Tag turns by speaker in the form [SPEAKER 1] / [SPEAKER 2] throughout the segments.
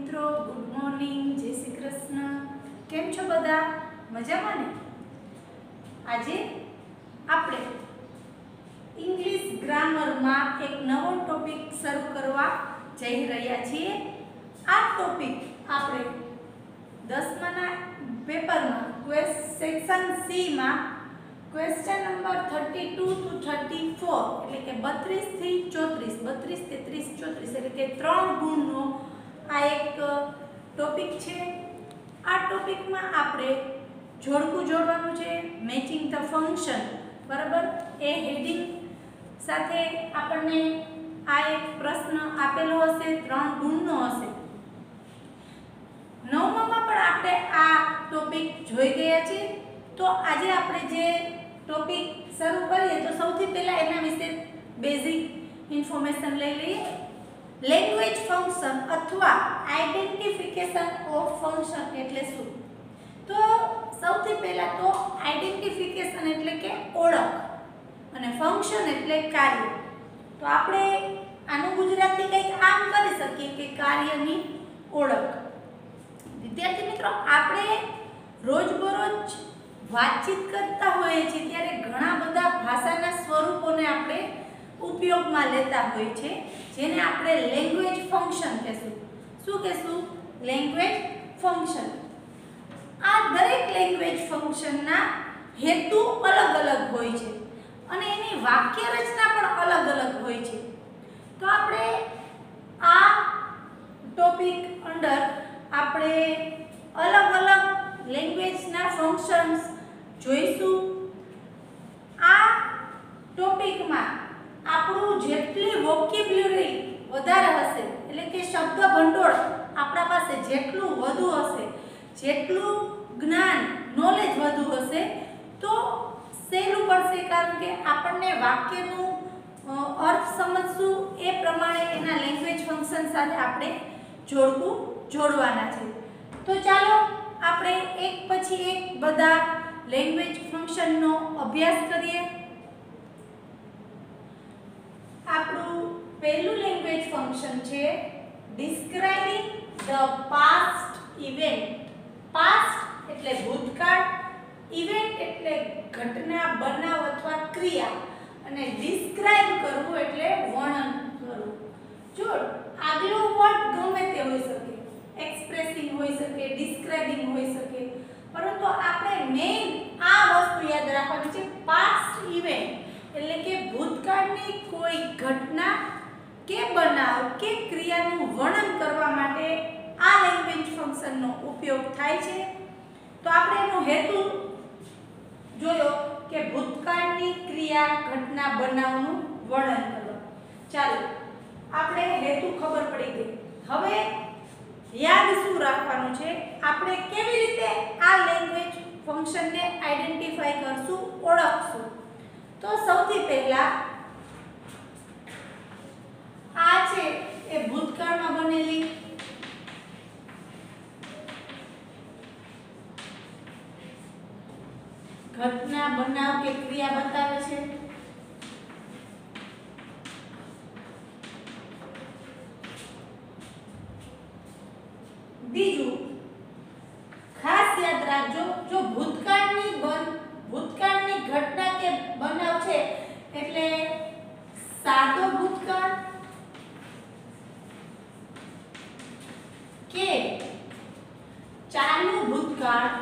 [SPEAKER 1] મિત્રો good morning, જય શ્રી કૃષ્ણ. કેમ છો બધા? મજામાં ને? આજે આપણે ઇંગ્લિશ ગ્રામરમાં એક નવો ટોપિક શરૂ કરવા જઈ રહ્યા છીએ. આ ટોપિક આપણે 10માના પેપરમાં સેક્શન સી માં ક્વેશ્ચન નંબર 32 to 34 એટલે કે 32 થી 34, 32, 33, 34 એટલે કે 3 ગુણનો આ એક ટોપિક છે. આ ટોપિકમાં આપણે જોડકું જોડવાનું છે, મેચિંગ ધ ફંક્શન, બરાબર. એ હેડિંગ સાથે આપણને આ એક પ્રશ્ન આપેલો હશે, 3 ગુણનો હશે. 9મામાં પણ આપણે આ ટોપિક જોઈ ગયા છે. તો આજે આપણે જે ટોપિક શરૂ કરીએ તો સૌથી પહેલા એના વિશે બેઝિક ઇન્ફોર્મેશન લઈ લઈએ. લેંગ્વેજ ફંક્શન અથવા આઇડેન્ટિફિકેશન ઓફ ફંક્શન એટલે શું? તો સૌથી પહેલા તો આઇડેન્ટિફિકેશન એટલે કે ઓળખ અને ફંક્શન એટલે કાર્ય. તો આપણે આનું ગુજરાતી કંઈક આમ કરી શકીએ કે કાર્યની ઓળખ. વિદ્યાર્થી મિત્રો, આપણે રોજબરોજ વાતચીત કરતા હોઈએ છીએ ત્યારે ઘણા બધા ભાષાના સ્વરૂપોને આપણે ઉપયોગમાં લેતા હોઈએ છીએ, જેને આપણે લેંગ્વેજ ફંક્શન કહેશું. શું કહેશું? Language function. આ દરેક લેંગ્વેજ ફંક્શનના હેતુ અલગ અલગ હોય છે અને એની વાક્ય રચના પણ અલગ અલગ હોય છે. તો આપણે આ ટોપિક અંડર આપણે અલગ અલગ લેંગ્વેજના ફંક્શન્સ જોઈશું. આ ટોપિકમાં આપણું જેટલી વોકેબ્યુલરી વધારે હશે, એટલે કે શબ્દ ભંડોળ આપણા પાસે જેટલું વધુ હશે, જેટલું જ્ઞાન નોલેજ વધુ હશે, તો સહેલું પડશે, કારણ કે આપણને વાક્યનું અર્થ સમજશું એ પ્રમાણે એના લેંગ્વેજ ફંક્શન સાથે આપણે જોડકું જોડવાના છે. તો ચાલો આપણે એક પછી એક બધા લેંગ્વેજ ફંક્શનનો અભ્યાસ કરીએ. આપણું પહેલું લેંગ્વેજ ફંક્શન છે describing the past event. Past એટલે ભૂતકાળ, ઇવેન્ટ એટલે ઘટના, બનાવ અથવા ક્રિયા, અને ડિસ્ક્રાઇબ કરવું એટલે વર્ણન કરવું. જો આગલો વર્ડ ગમે તે હોઈ શકે, એક્સપ્રેસિંગ હોઈ શકે, ડિસ્ક્રાઇબિંગ હોઈ શકે, પરંતુ આપણે મેઇન આ વસ્તુ યાદ રાખવાની છે, પાસ્ટ ઇવેન્ટ એટલે કે ભૂતકાળની કોઈ ઘટના કે બનાવ કે ક્રિયાનું વર્ણન કરવા માટે આ લેંગ્વેજ ફંક્શનનો ઉપયોગ થાય છે. તો આપણે એનો હેતુ જોયો કે ભૂતકાળની ક્રિયા, ઘટના, બનાવનું વર્ણન કરવા. ચાલો, આપણે હેતુ ખબર પડી ગઈ. હવે યાદ શું રાખવાનું છે? આપણે કેવી રીતે આ લેંગ્વેજ ફંક્શનને આઈડેન્ટિફાઈ કરશું, ઓળખશું? તો સૌથી પહેલા આ છે એ ભૂતકાળમાં બનેલી ઘટના, બનાવ કે ક્રિયા બતાવે છે. બીજું ખાસ યાદ રાખજો, જો ભૂતકાળની ઘટના કે બનાવ છે એટલે સાદો ભૂતકાળ કે ચાલુ ભૂતકાળ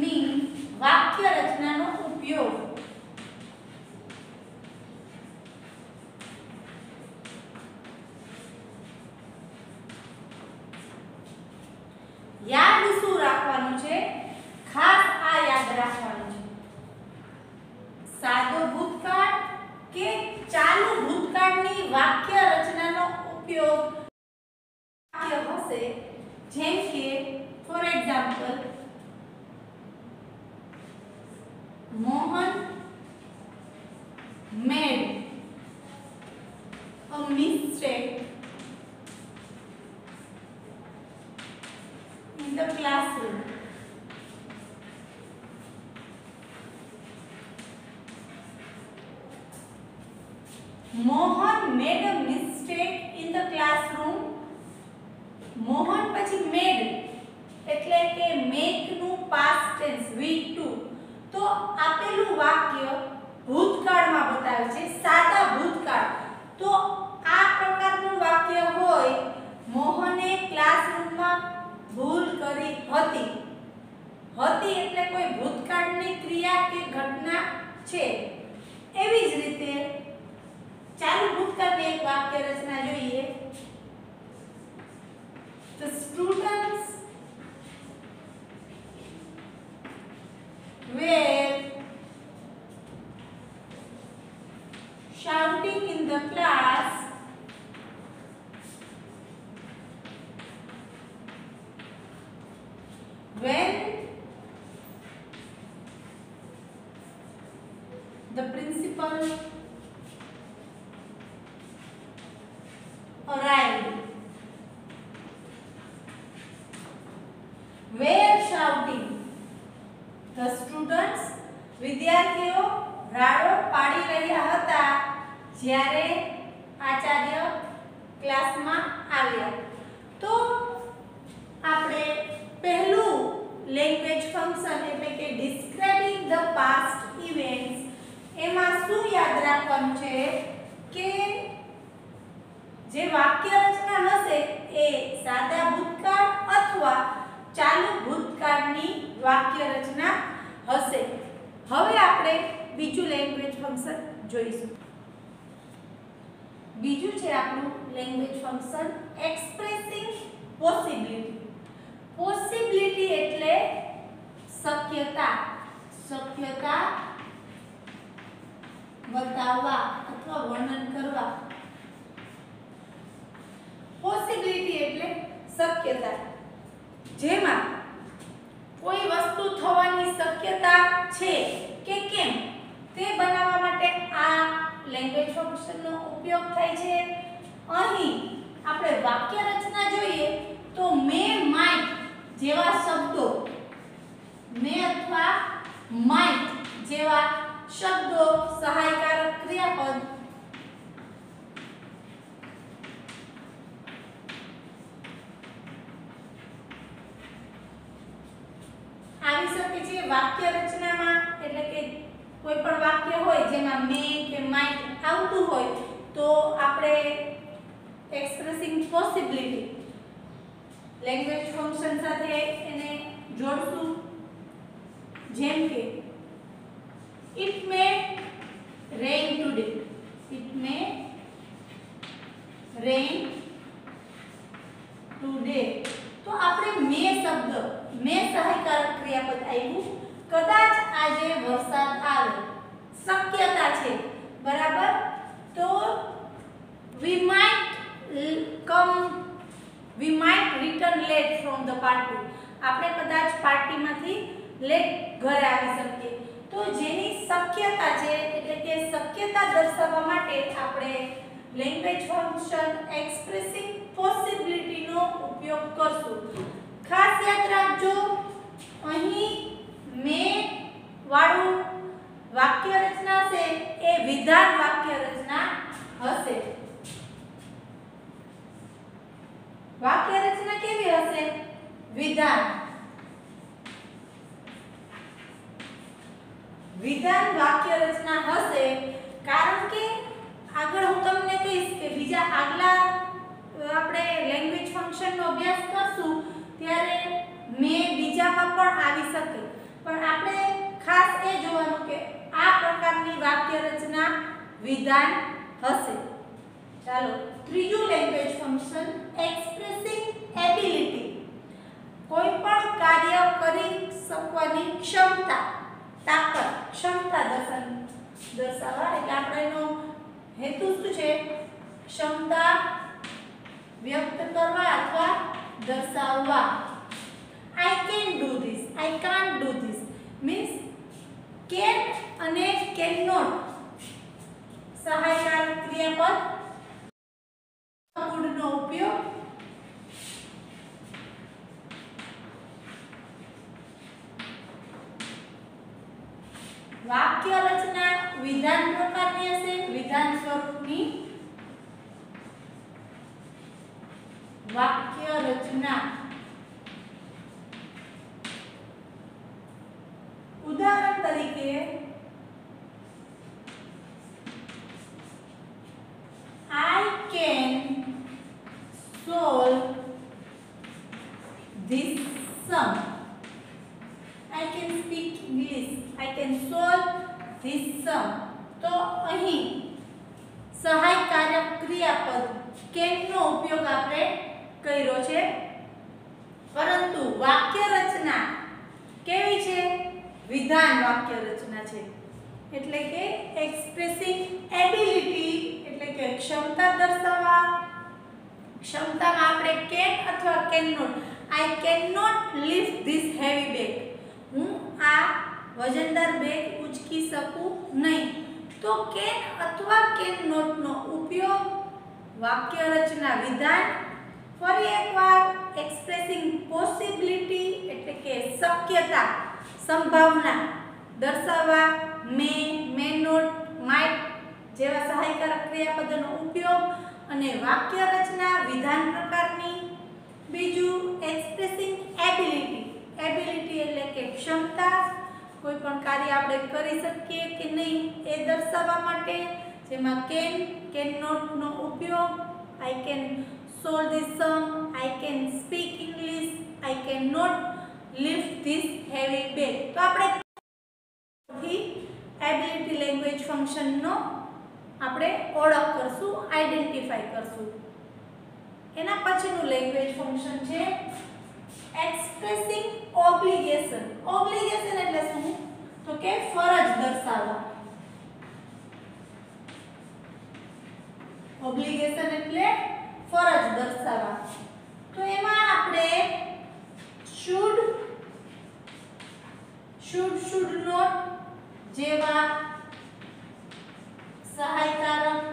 [SPEAKER 1] ની વાક્ય રચનાનો ઉપયોગ યાદ શું રાખવાનું છે? ખાસ આ યાદ રાખવાનું છે, સાદો ભૂતકાળ કે ચાલુ ભૂતકાળની વાક્ય રચનાનો ઉપયોગ વાક્ય હશે, જેમ કે for example, Mohan made a mistake in the classroom. Mohan made a mistake in the classroom. Mohan પછી મેડ એટલે કે મેક નું પાસ્ટ ટેન્સ V2. તો આપેલું વાક્ય ભૂતકાળમાં બતાવે છે, સાદા ભૂતકાળ. તો આ પ્રકારનું વાક્ય હોય, મોહને ક્લાસરૂમમાં ભૂલ કરી હતી. હતી એટલે કોઈ ભૂતકાળની ક્રિયા કે ઘટના છે. એવી જ રીતે ચાલુ ભૂતકાળની એક વાક્ય રચના જોઈએ. The students were shouting in the class when the principal arrived. Were shouting. The students, વિદ્યાર્થીઓ રાડો પાડી રહ્યા હતા જ્યારે આચાર્ય ક્લાસમાં આવ્યા. તો આપણે પહેલું લેંગ્વેજ ફંક્શન એટલે કે ડિસ્ક્રાઇબિંગ ધ પાસ્ટ ઇવેન્ટ્સ, એમાં શું યાદ રાખવાનું છે કે જે વાક્ય રચના હશે એ સાદા ભૂતકાળ અથવા ચાલુ ભૂતકાળની વાક્ય રચના હશે. હવે આપણે બીજું લેંગ્વેજ ફંક્શન જોઈશું. બીજું છે આપણું language function expressing possibility. Possibility એટલે શક્યતા, શક્યતા બતાવવા અથવા વર્ણન કરવા. પોસિબિલિટી એટલે શક્યતા, જેમાં કોઈ વસ્તુ થવાની શક્યતા છે કે કેમ તે બનાવવા માટે આ લેંગ્વેજ ફંક્શનનો ઉપયોગ થાય છે. અહીં આપણે વાક્ય રચના જોઈએ તો મે, માઇટ જેવા શબ્દો, મે અથવા માઇટ જેવા શબ્દો સહાયકારક ક્રિયાપદ આવી શકે છે વાક્ય રચનામાં. એટલે કે કોઈ પણ વાક્ય હોય જેમાં મે કે માઇટ આવતું હોય તો આપણે એક્સપ્રેસિંગ પોસિબિલિટી લેંગ્વેજ ફંક્શન સાથે એને જોડશું. જેમ કે it may rain today. It may rain today. તો આપણે મે શબ્દ, મે સહાયકારક ક્રિયાપદ આવ્યું. કદાચ આજે વરસાદ આવે, શક્યતા છે, બરાબર. તો we might return late from the party. આપણે કદાચ પાર્ટીમાંથી લેટ ઘરે આવી શકીએ. તો જેની શક્યતા છે એટલે કે શક્યતા દર્શાવવા માટે આપણે લેંગ્વેજ ફંક્શન એક્સપ્રેસિંગ પોસિબિલિટી નો ઉપયોગ કરશું. ખાસ યાદ રાખજો, અહીં મે વાળું વાક્ય રચના છે એ વિધાન વાક્ય રચના હશે. વાક્ય રચના કેવી હશે? વિધાન. વિધાન વાક્ય રચના હશે કારણ કે આગળ હું તમને કહીશ કે બીજા આગલા આપણે લેંગ્વેજ ફંક્શનનો અભ્યાસ કરશું ત્યારે મે બીજામાં પણ આવી શકે. પણ આપણે ખાસ એ જોવાનું કે આ પ્રકારની વાક્ય રચના વિધાન હશે. ચાલો ત્રીજું લેંગ્વેજ ફંક્શન એક્સપ્રેસિંગ એબિલિટી. કોઈ પણ કાર્ય કરી શકવાની ક્ષમતા, તાકાત, ક્ષમતા દર્શાવવા. એટલે આપણે એનો હેતુ શું છે? ક્ષમતા વ્યક્ત કરવા અથવા દર્શાવવા. I can do this, I can't do this means can અને cannot સહાયકારક ક્રિયાપદ નો ઉપયોગ. વાક્ય રચના વિધાન પ્રકારની હશે, વિધાન સ્વરૂપની ની વાક્ય રચના. ઉદાહરણ તરીકે I can solve this sum. I can speak English. I can solve this sum. તો અહીં સહાયકારક ક્રિયાપદ can નો ઉપયોગ આપણે કર્યો છે, પરંતુ વાક્ય રચના કેવી છે? વિધાન વાક્ય રચના છે. એટલે કે એક્સપ્રેસિંગ એબિલિટી એટલે કે ક્ષમતા દર્શાવવા. ક્ષમતામાં આપણે કેન અથવા can not. I cannot lift this heavy bag. હું આ વજનદાર બેગ ઉચકી શકું નહીં. તો કેન અથવા કેન નોટ નો ઉપયોગ વાક્ય રચના વિધાન. ફરી એકવાર એક્સપ્રેસિંગ પોસિબિલિટી એટલે કે શક્યતા સંભાવના દર્શાવવા. મે નોટ, માઇટ જેવા સહાયકારક ક્રિયાપદોનો ઉપયોગ અને વાક્ય રચના વિધાન પ્રકારની. બીજું એક્સપ્રેસિંગ એબિલિટી. એબિલિટી એટલે કે ક્ષમતા, કોઈ પણ કાર્ય આપણે કરી શકીએ કે નહીં એ દર્શાવવા માટે, જેમાં કેન નોટ નો ઉપયોગ. I can solve this sum. I can speak English. I cannot lift this heavy bag. તો આપણે એબિલિટી લેંગ્વેજ ફંક્શન નો આપણે ઓળખ કરશું, આઈડેન્ટિફાઈ કરશું. એના પછીનું લેંગ્વેજ ફંક્શન છે એક્સપ્રેસિંગ ઓબ્લિગેશન. ઓબ્લિગેશન એટલે શું? તો કે ફરજ દર્શાવવા. ઓબ્લિગેશન એટલે ફરજ દર્શાવવા. તો એમાં આપણે should not જેવા સહાયકારક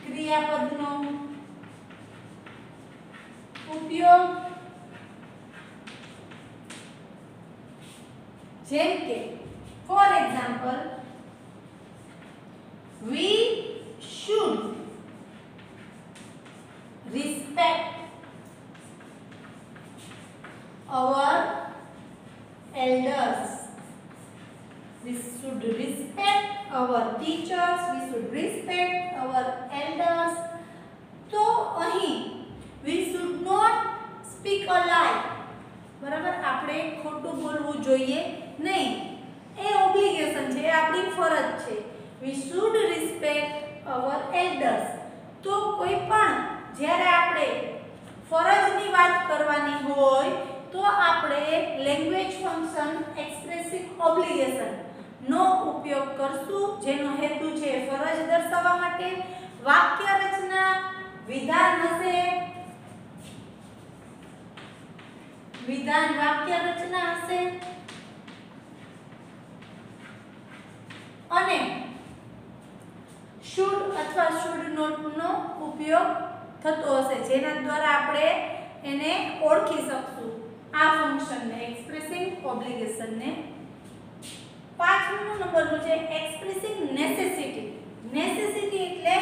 [SPEAKER 1] ક્રિયાપદનો ઉપયોગ, જેમ કે for example we should respect our elders. We should respect our teachers. We should respect our elders. તો અહીં we should not speak a lie. બરાબર, આપણે ખોટું બોલવું જોઈએ નહીં. એ ઓબ્લિગેશન છે, એ આપણી ફરજ છે. We should respect our elders. તો કોઈ પણ જ્યારે આપણે ફરજની વાત કરવાની હોય તો આપણે લેંગ્વેજ ફંક્શન એક્સપ્રેસિંગ ઓબ્લિગેશન નો ઉપયોગ કરશું, જેનો હેતુ છે ફરજ દર્શાવવા માટે. વાક્ય રચના વિધાન હશે. વિધાન વાક્ય રચના હશે અને should અથવા should not નો ઉપયોગ થતો હશે, જેના દ્વારા આપણે એને ઓળખી શકશું આ ફંક્શનને, એક્સપ્રેસિંગ ઓબ્લિગેશનને. પાંચમું નંબરનું છે એક્સપ્રેસિંગ નેસેસિટી. નેસેસિટી એટલે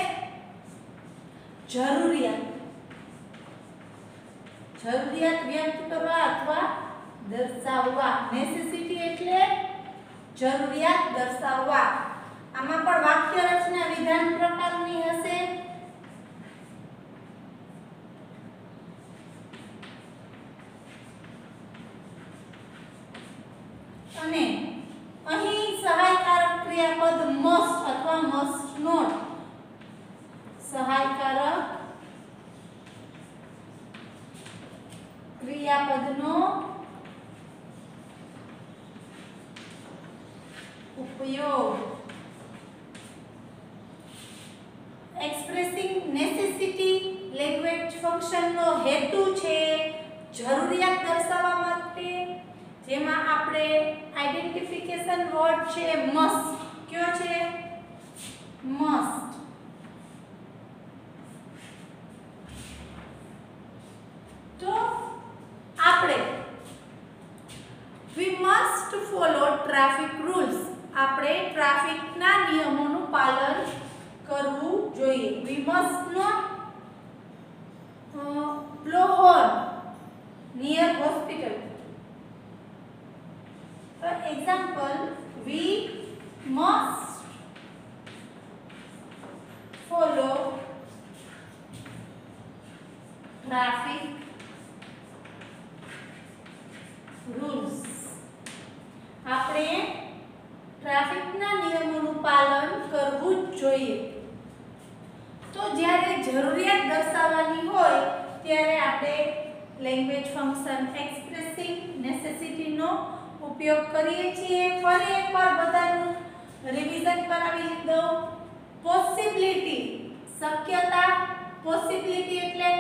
[SPEAKER 1] જરૂરિયાત. જરૂરિયાત વ્યક્ત કરવા અથવા દર્શાવવા. નેસેસિટી એટલે જરૂરિયાત દર્શાવવા. આમાં પણ વાક્ય રચના વિધાન પ્રકારની હશે. અને અહીં સહાયકારક ક્રિયાપદ must અથવા must not. સહાયકારક ક્રિયાપદનો ઉપયોગ. એક્સપ્રેસિંગ નેસેસિટી લેંગ્વેજ ફંક્શનનો હેતુ છે જરૂરિયાત દર્શાવવા માટે, જેમાં આપણે આઈડેન્ટિફિકેશન વર્ડ છે must. કયો છે? must. તો આપણે we must follow traffic rules. આપણે ટ્રાફિકના નિયમો જોઈએ. We must not blow horn near hospital. For example, we must follow traffic rules. આપણે ટ્રાફિકના નિયમોનું પાલન કરવું જ જોઈએ. તો જ્યારે જરૂરિયાત દર્શાવવાની હોય ત્યારે આપણે લેંગ્વેજ ફંક્શન એક્સપ્રેસિંગ નેસેસિટી નો ઉપયોગ કરીએ છીએ. ફરી એકવાર બધાનું રિવિઝન કરાવી દઉં. પોસિબિલિટી શક્યતા, પોસિબિલિટી એટલે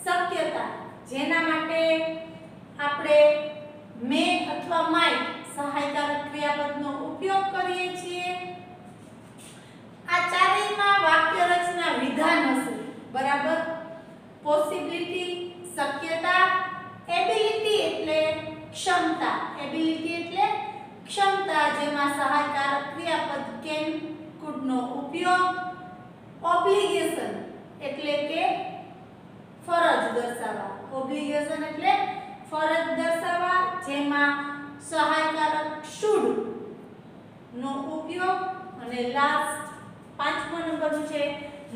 [SPEAKER 1] શક્યતા, જેના માટે આપણે મે અથવા માઇટ સહાયકારક ક્રિયાપદનો ઉપયોગ કરીએ છીએ. આ ચારેયમાં વાક્ય રચના વિધાન હશે, બરાબર. પોસિબિલિટી શક્યતા, એબિલિટી એટલે ક્ષમતા, એબિલિટી એટલે ક્ષમતા જેમાં સહાયકારક ક્રિયાપદ કેન કુડ નો ઉપયોગ. ઓબ્લિગેશન એટલે કે ફરજ દર્શાવવા, ઓબ્લિગેશન એટલે ફરજ દર્શાવવા જેમાં સહાયકારક શુડ નો ઉપયોગ. અને લાસ્ટ પાંચમો નંબરનું છે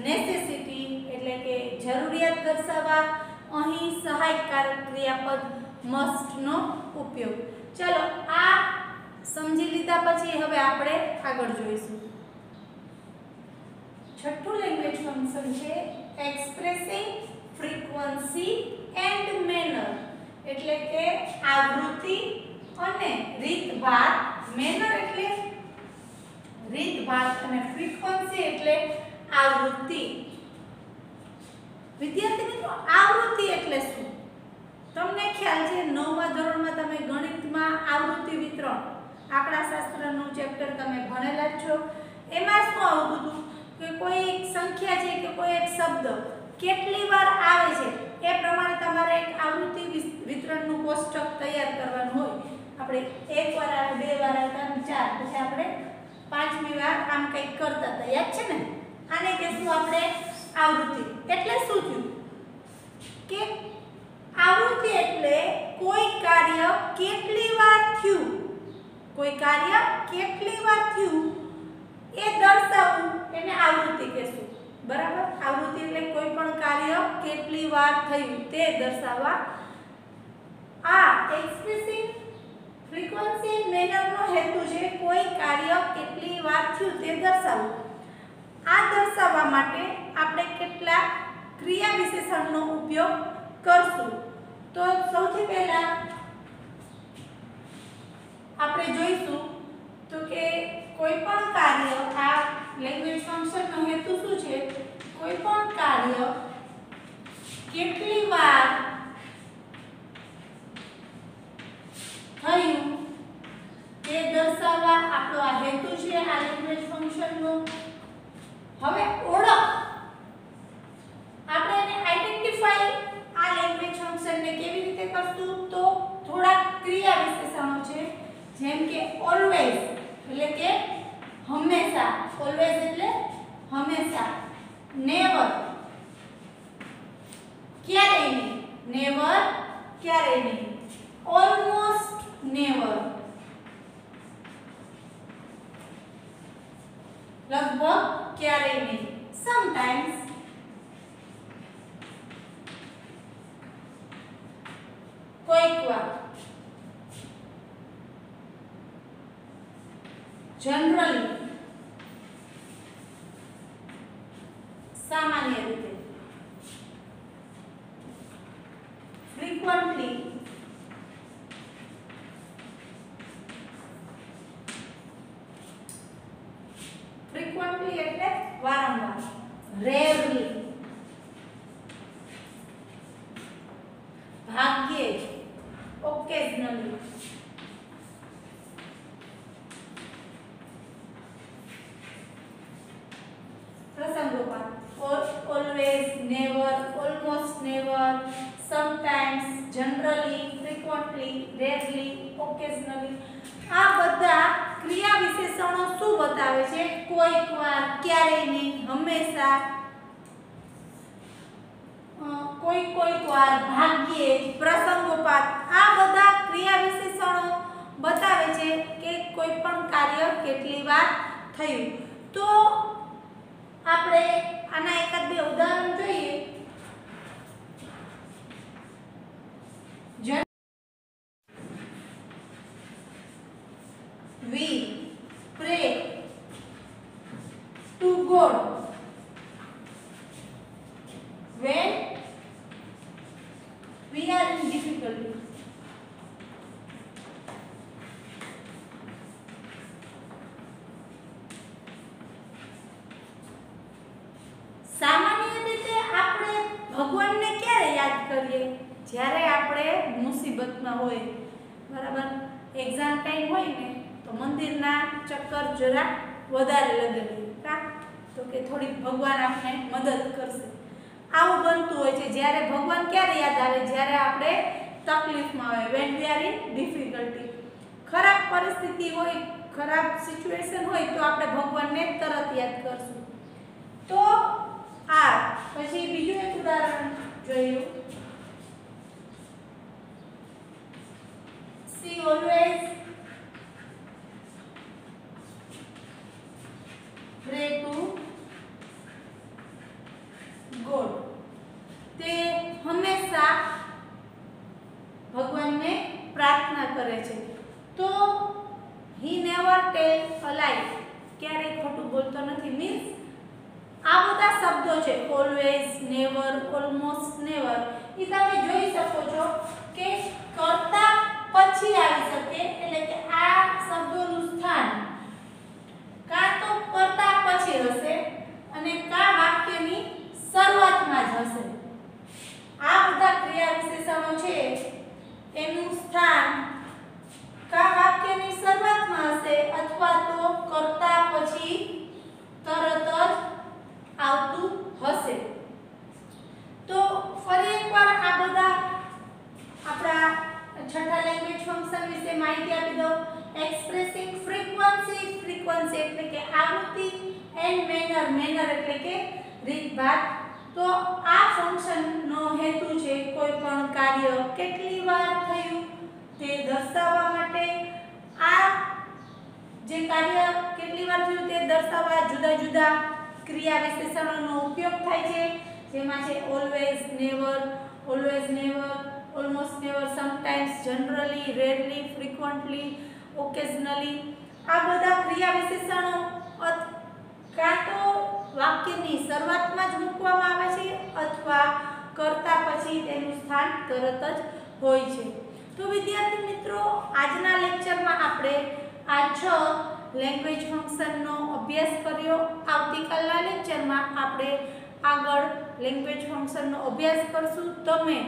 [SPEAKER 1] નેસેસિટી એટલે કે જરૂરિયાત દર્શાવવા, અહીં સહાયકારક ક્રિયાપદ મસ્ટ નો ઉપયોગ. ચલો આ સમજી લીધા પછી હવે આપણે આગળ જોઈશું. છઠ્ઠું લેંગ્વેજ ફંક્શન છે એક્સપ્રેસિંગ ફ્રીક્વન્સી એન્ડ મેનર એટલે કે આવૃત્તિ અને રીતભાત. મેનર એટલે રીતભાત અને ફ્રીક્વન્સી એટલે આવૃત્તિ. વિદ્યાર્થી મિત્રો, આવૃત્તિ એટલે શું? તમને ખ્યાલ છે 9મા ધોરણમાં તમે ગણિતમાં આવૃત્તિ વિતરણ આંકડાશાસ્ત્રનું ચેપ્ટર તમે ભણેલા જ છો. એમાં શું આવતું હતું કે કોઈ એક સંખ્યા છે કે કોઈ એક શબ્દ કેટલી વાર આવે છે એ પ્રમાણે તમારે એક આવૃત્તિ વિતરણનું કોષ્ટક તૈયાર કરવાનું હોય. આપણે એક વાર આવે, બે વાર આવે, ત્રણ, ચાર, પછી આપણે પાંચમી વાર આમ કંઈક કરતા હતા, યાદ છે ને? આને કહેશું આપણે આવૃત્તિ. એટલે શું થયું કે આવૃત્તિ એટલે કોઈ કાર્ય કેટલી વાર થયું, કોઈ કાર્ય કેટલી વાર થયું એ દર્શાવવું, એને આવૃત્તિ કહેશું, બરાબર. આવૃત્તિ એટલે કોઈ પણ કાર્ય કેટલી વાર થયું તે દર્શાવવા. આ એક્સપ્રેસિંગ ફ્રીક્વન્સી મેનરનો હેતુ છે કોઈ કાર્ય કેટલી વાર થયું તે દર્શાવવું. આ દર્શાવવા માટે આપણે કેટલાક ક્રિયા વિશેષણનો ઉપયોગ કરશું. તો સૌથી પહેલા આપણે જોઈશું તો કે કોઈ પણ કાર્ય, આ લેંગ્વેજ ફંક્શનનો હેતુ શું છે? કોઈ પણ કાર્ય કેટલી વાર થયું તે દર્શાવવા આપણો આ હેતુ છે આ લેંગ્વેજ ફંક્શનનો. હવે ઓળખ, આપણે એને આઈડેન્ટિફાઈ આ લેંગ્વેજ ફંક્શનને કેવી રીતે કરશું? તો થોડા ક્રિયા વિશેષણો છે, જેમ કે ઓલવેઝ એટલે કે હંમેશા, ઓલવેઝ એટલે હંમેશા. નેવર ક્યારેય નહીં, નેવર ક્યારેય નહીં. ઓલમોસ્ટ નેવર લગભગ ક્યારેય નહીં. સમટાઈમ્સ કોઈક વાર. જનરલી સામાન્ય રીતે. ફ્રીક્વન્ટલી ફ્રીક્વન્ટલી એટલે વારંવાર. રેરલી ભાગ્યે. ઓકેઝનલી પ્રસંગોપાત. Always, never, almost never, sometimes, generally, frequently, rarely, occasionally. આ બધા ક્રિયા વિશેષણો શું બતાવે છે? કોઈક વાર, ક્યારેય નહીં, હંમેશા, કોઈ વાર, ભાગ્યે, પ્રસંગોપાત આ બધા ક્રિયા વિશેષણો બતાવે છે કે કોઈ પણ કાર્ય કેટલી વાર થયું. તો આપણે આના એકાદ બે ઉદાહરણ જોઈએ. We pray to God when we are in difficulty. સામાન્ય રીતે આપણે ભગવાનને ક્યારે યાદ કરીએ? જ્યારે આપણે મુસીબતમાં હોય, બરાબર. એક્ઝામ ટાઈમ હોય ને તો મંદિરના ચક્કર જરા વધારે લગાવીએ, કા તો કે થોડી ભગવાન આપણે મદદ કરશે. આવું બનતું હોય છે. જ્યારે ભગવાન ક્યારે યાદ આવે? જ્યારે આપણે તકલીફમાં હોય, when we are in difficulty. ખરાબ પરિસ્થિતિ હોય, ખરાબ સિચ્યુએશન હોય તો આપણે ભગવાનને તરત યાદ કરશું. તો આ પછી બીજું એક ઉદાહરણ જોયું. She always pray to God. તે હંમેશા ભગવાનને પ્રાર્થના કરે છે. તો he never tell a lie. ક્યારેય ખોટું બોલતો નથી. મીન્સ આ બધા શબ્દો છે, ઓલવેઝ, નેવર, ઓલમોસ્ટ, નેવર, એ તમે જોઈ શકો છો કે કરતા પછી આવી શકે. એટલે કે આ શબ્દોનું સ્થાન કાં તો કરતા પછી હશે અને કાં વાક્યની શરૂઆતમાં જ હશે. આ બધા ક્રિયા વિશેષણો છે એનું સ્થાન કાં વાક્યની શરૂઆતમાં હશે અથવા તો કરતા પછી તરત જ આવતું હશે. તો ફરી એકવાર આ બધા આપણા છઠ્ઠા લેંગ્વેજ ફંક્શન વિશે માહિતી આપી દઉં. એક્સપ્રેસિંગ ફ્રીક્વન્સી, ફ્રીક્વન્સી એટલે કે આવૃત્તિ, એન્ડ મેનર, મેનર એટલે કે રીતભાત. તો આ ફંક્શનનો હેતુ છે કોઈ પણ કાર્ય કેટલી વાર થયું તે દર્શાવવા માટે. આ જે કાર્ય કેટલી વાર થયું તે દર્શાવવા જુદા જુદા ક્રિયા વિશેષણોનો ઉપયોગ થાય છે. જેમાં છે always, never, always never, almost never, sometimes, generally, rarely, frequently, occasionally. આ બધા ક્રિયા વિશેષણો કાં તો વાક્યની શરૂઆતમાં જ મૂકવામાં આવે છે અથવા કરતા પછી તેનું સ્થાન તરત જ હોય છે. તો વિદ્યાર્થી મિત્રો, આજના લેક્ચરમાં આપણે આ 6 લેંગ્વેજ ફંક્શનનો અભ્યાસ કર્યો. આવતીકાલના લેક્ચરમાં આપણે આગળ લેંગ્વેજ ફંક્શનનો અભ્યાસ કરશું. તમે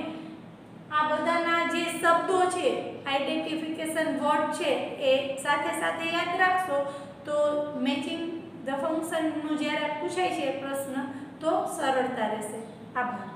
[SPEAKER 1] આ બધાના જે શબ્દો છે, આઈડેન્ટિફિકેશન વર્ડ છે, એ સાથે સાથે યાદ રાખશો તો મેચિંગ ધ ફંક્શનનું જ્યારે પૂછાય છે પ્રશ્ન તો સરળતા રહેશે. આભાર.